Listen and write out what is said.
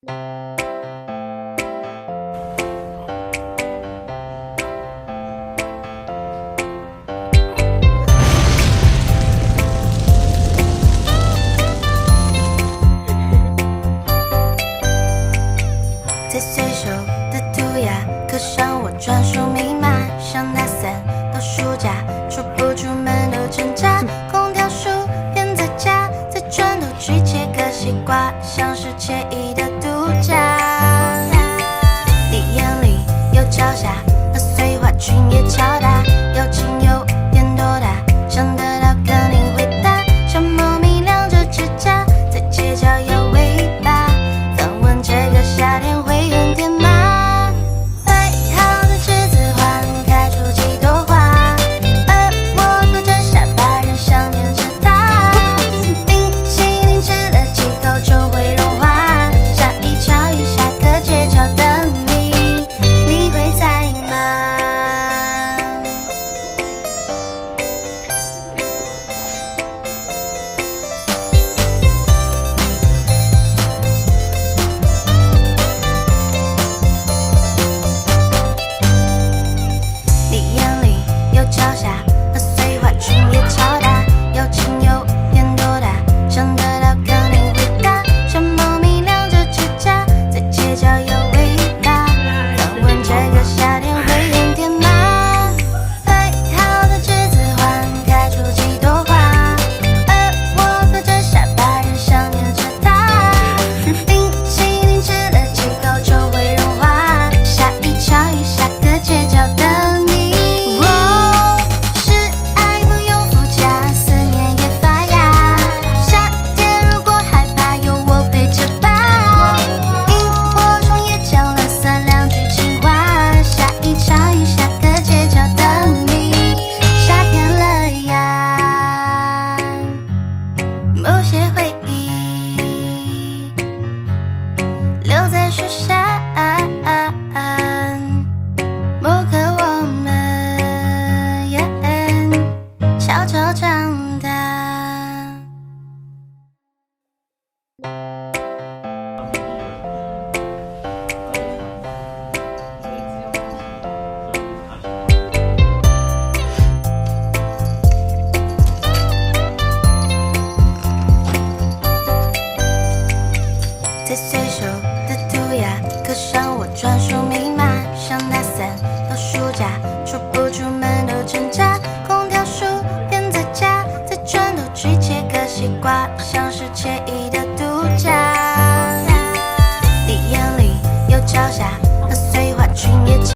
在随手的涂鸦刻上我专属密码，想打伞到暑假，出不出门都挣扎。空调薯片在家，在床头去切个西瓜，像是惬意的度假。你眼里有朝霞和碎花裙也超大，有情有点多大，想得到肯定回答。小猫咪亮着指甲，在街角摇尾巴，反问这个夏天会很甜吗？摆好的栀子花开出几朵花，而我坐着沙发任想念着它。冰淇淋吃了几口就会融化，下一场雨下个街角等你，你会在吗？你眼里有朝霞和碎花裙也超大，有情有点多大，想得到肯定回答。小猫咪亮着指甲，在街角摇尾巴，反问这个夏天会很甜吗？摆好的栀子花开出几朵花，而我坐着沙发任想念着它。冰淇淋吃了几口就会融化，下一场雨下个街角等你。是爱不用附加，思念也发芽。夏天如果害怕，有我陪着吧。萤火虫也讲了三两句情话，下一场雨下个街角等你。夏天了呀，某些回忆留在树下。某刻我们悄悄长大。在随手的涂鸦刻上我专属密码，想打伞到暑假，出不出门都挣扎。空调薯片在家，在床头去切个西瓜，像是惬意的度假。你眼里有朝霞